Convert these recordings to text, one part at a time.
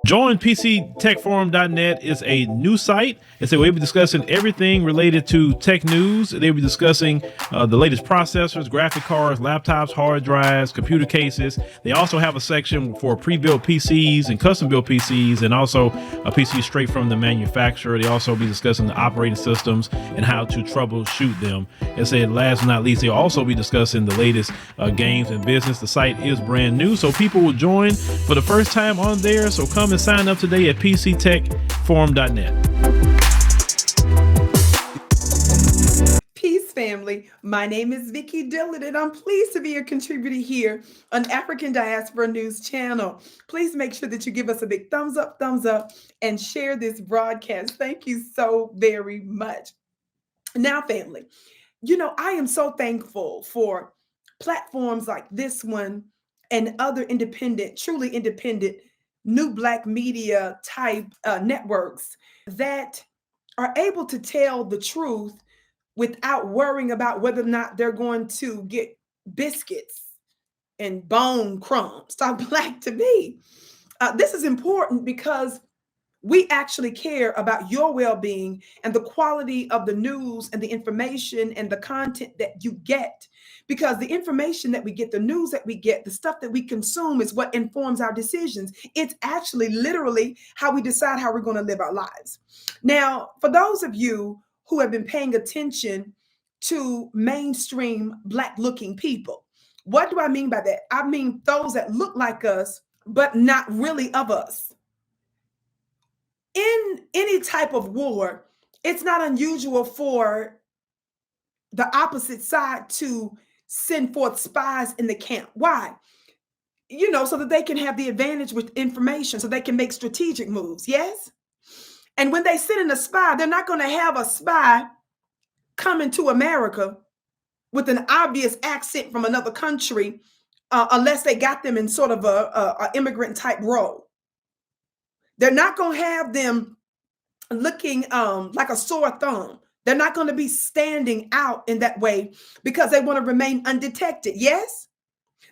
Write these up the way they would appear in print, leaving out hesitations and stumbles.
Join PCTechForum.net is a new site. And so we'll be discussing everything related to tech news. They'll be discussing the latest processors, graphic cards, laptops, hard drives, computer cases. They also have a section for pre-built PCs and custom-built PCs, and also a PC straight from the manufacturer. They also be discussing the operating systems and how to troubleshoot them. And said, last but not least, they'll also be discussing the latest games and business. The site is brand new, so people will join for the first time on there. So come and sign up today at PCTechForum.net. Peace, family. My name is Vicki Dillard, and I'm pleased to be a contributor here on African Diaspora News Channel. Please make sure that you give us a big thumbs up, and share this broadcast. Thank you so very much. Now, family, I am so thankful for platforms like this one and other independent, truly independent, new Black media type networks that are able to tell the truth without worrying about whether or not they're going to get biscuits and bone crumbs. Talk Black to me. This is important because we actually care about your well-being and the quality of the news and the information and the content that you get. Because the information that we get, the news that we get, the stuff that we consume is what informs our decisions. It's actually literally how we decide how we're going to live our lives. Now, for those of you who have been paying attention to mainstream Black-looking people, what do I mean by that? I mean those that look like us, but not really of us. In any type of war, it's not unusual for the opposite side to send forth spies in the camp. Why? So that they can have the advantage with information, so they can make strategic moves. Yes? And when they send in a spy, they're not going to have a spy coming to America with an obvious accent from another country unless they got them in sort of a immigrant type role. They're not going to have them looking like a sore thumb. They're not going to be standing out in that way because they want to remain undetected. Yes?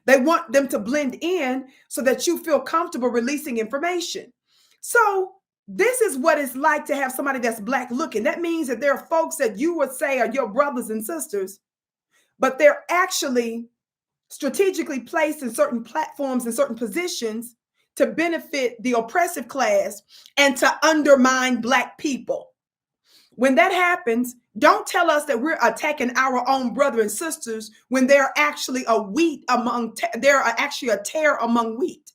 They want them to blend in so that you feel comfortable releasing information. So this is what it's like to have somebody that's Black looking. That means that there are folks that you would say are your brothers and sisters, but they're actually strategically placed in certain platforms and certain positions to benefit the oppressive class and to undermine Black people. When that happens, don't tell us that we're attacking our own brothers and sisters when they're actually they're actually a tare among wheat.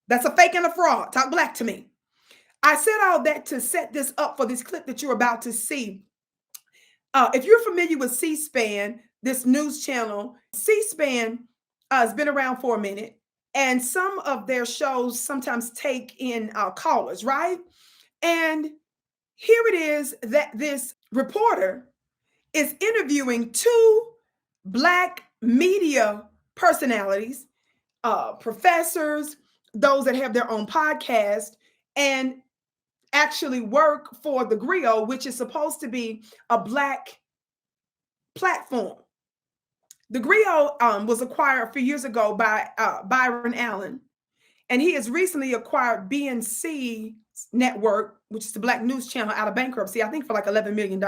That's a fake and a fraud. Talk Black to me. I said all that to set this up for this clip that you're about to see. If you're familiar with C-SPAN, this news channel, C-SPAN has been around for a minute, and some of their shows sometimes take in callers, right? And here it is that this reporter is interviewing two Black media personalities, professors, those that have their own podcast, and actually work for the Grio, which is supposed to be a Black platform. The Grio was acquired a few years ago by Byron Allen, and he has recently acquired BNC Network, which is the Black news channel, out of bankruptcy, I think for like $11 million.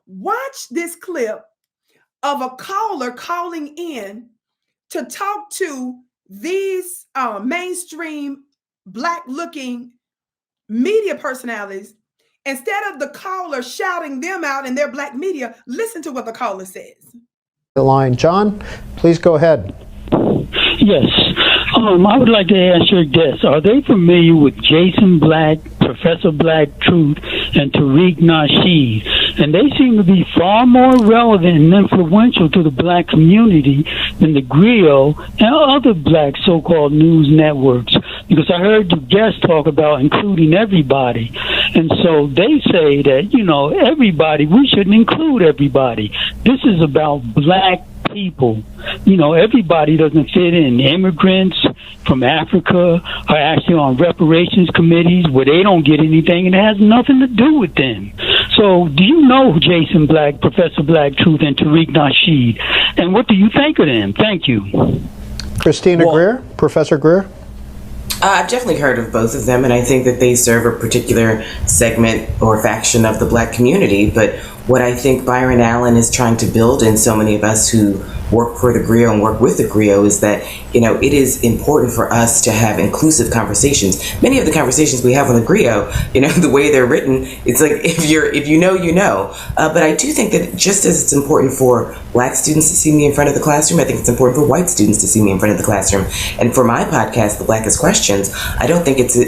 Watch this clip of a caller calling in to talk to these mainstream Black-looking media personalities. Instead of the caller shouting them out in their Black media, listen to what the caller says. The line, John, please go ahead. Yes. I would like to ask your guests, are they familiar with Jason Black, Professor Black Truth, and Tariq Nasheed? And they seem to be far more relevant and influential to the Black community than the Grio and other Black so-called news networks. Because I heard the guests talk about including everybody. And so they say that, everybody, we shouldn't include everybody. This is about Black people. Everybody doesn't fit in. Immigrants from Africa are actually on reparations committees where they don't get anything, and it has nothing to do with them. So do you know Jason Black, Professor Black Truth, and Tariq Nasheed? And what do you think of them? Thank you. Christina Well, Greer, Professor Greer. I've definitely heard of both of them, and I think that they serve a particular segment or faction of the Black community. But what I think Byron Allen is trying to build in so many of us who work for the Grio and work with the Grio is that, it is important for us to have inclusive conversations. Many of the conversations we have on the Grio, the way they're written, it's like, if you know, you know. But I do think that just as it's important for Black students to see me in front of the classroom, I think it's important for white students to see me in front of the classroom. And for my podcast, The Blackest Questions, I don't think it's,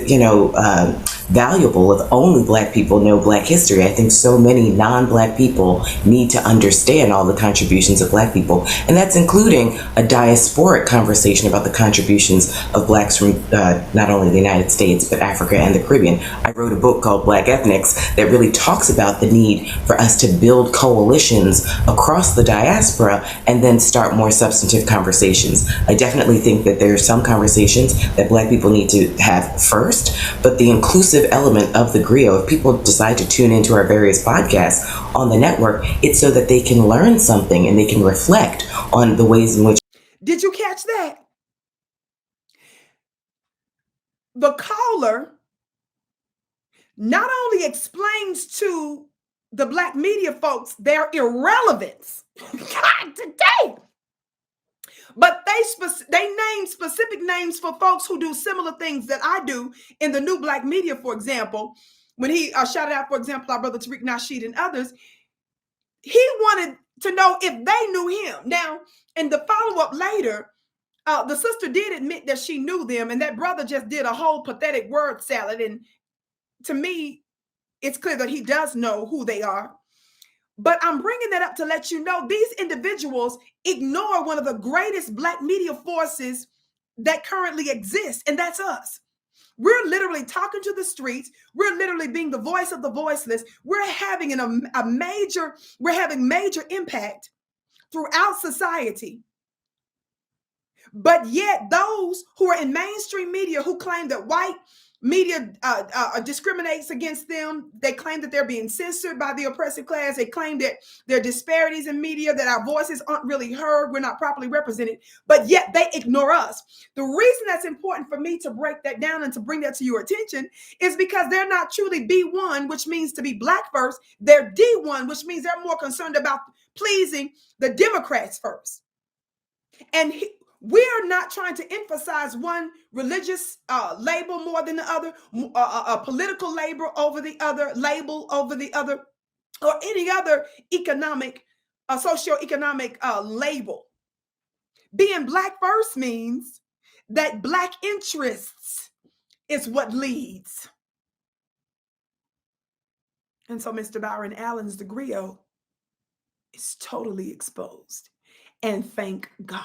valuable if only Black people know Black history. I think so many non-Black people need to understand all the contributions of Black people. And that's including a diasporic conversation about the contributions of Blacks from not only the United States, but Africa and the Caribbean. I wrote a book called Black Ethnics that really talks about the need for us to build coalitions across the diaspora and then start more substantive conversations. I definitely think that there are some conversations that Black people need to have first, but the inclusive element of the Grio, if people decide to tune into our various podcasts on the network, it's so that they can learn something and they can reflect on the ways in which. Did you catch that? The caller not only explains to the Black media folks their irrelevance God, today, but they name specific names for folks who do similar things that I do in the new Black media, for example. When he shouted out, for example, our brother Tariq Nasheed and others, he wanted to know if they knew him. Now, in the follow-up later, the sister did admit that she knew them, and that brother just did a whole pathetic word salad. And to me, it's clear that he does know who they are. But I'm bringing that up to let you know these individuals ignore one of the greatest Black media forces that currently exists, and that's us. We're literally talking to the streets. We're literally being the voice of the voiceless. We're having major impact throughout society. But yet those who are in mainstream media who claim that white media discriminates against them, they claim that they're being censored by the oppressive class. They claim that there are disparities in media, that our voices aren't really heard, we're not properly represented, but yet they ignore us. The reason that's important for me to break that down and to bring that to your attention is because they're not truly B1, which means to be Black first. They're D1, which means they're more concerned about pleasing the Democrats first. And we're not trying to emphasize one religious label more than the other, a political label over the other, or any other economic, socioeconomic label. Being Black first means that Black interests is what leads. And so Mr. Byron Allen's The Grio is totally exposed. And thank God.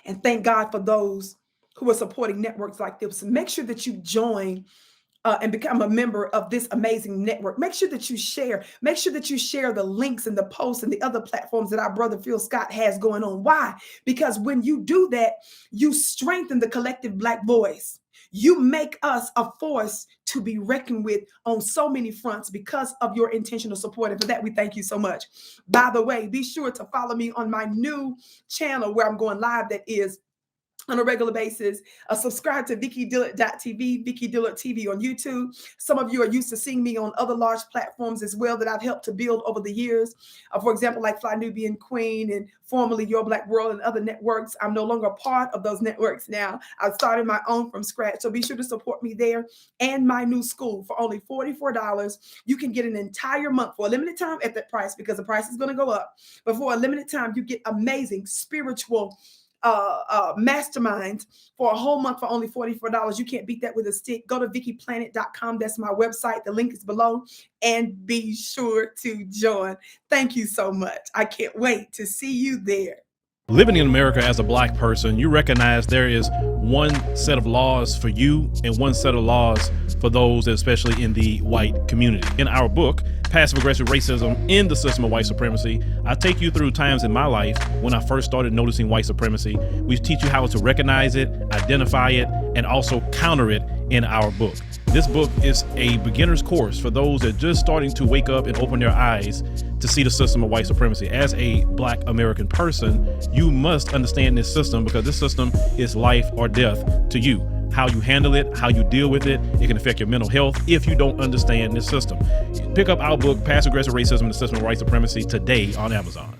And thank God for those who are supporting networks like this. Make sure that you join and become a member of this amazing network. Make sure that you share. Make sure that you share the links and the posts and the other platforms that our brother Phil Scott has going on. Why? Because when you do that, you strengthen the collective Black voice. You make us a force to be reckoned with on so many fronts because of your intentional support. And for that, we thank you so much. By the way, be sure to follow me on my new channel where I'm going live, that is on a regular basis. Subscribe to VickiDillard.tv, Vicki Dillard TV on YouTube. Some of you are used to seeing me on other large platforms as well that I've helped to build over the years. For example, like Fly Nubian Queen and formerly Your Black World and other networks. I'm no longer a part of those networks now. I've started my own from scratch. So be sure to support me there and my new school for only $44. You can get an entire month for a limited time at that price because the price is going to go up. But for a limited time, you get amazing spiritual masterminds for a whole month for only $44. You can't beat that with a stick. Go to VickiPlanet.com. That's my website. The link is below, and be sure to join. Thank you so much. I can't wait to see you there. Living in America as a Black person, you recognize there is one set of laws for you and one set of laws for those, especially in the white community. In our book, Passive Aggressive Racism in the System of White Supremacy, I take you through times in my life when I first started noticing white supremacy. We teach you how to recognize it, identify it, and also counter it in our book. This book is a beginner's course for those that are just starting to wake up and open their eyes to see the system of white supremacy. As a Black American person, you must understand this system because this system is life or death to you. How you handle it, how you deal with it, it can affect your mental health if you don't understand this system. Pick up our book, Passive Aggressive Racism and the System of White Supremacy, today on Amazon.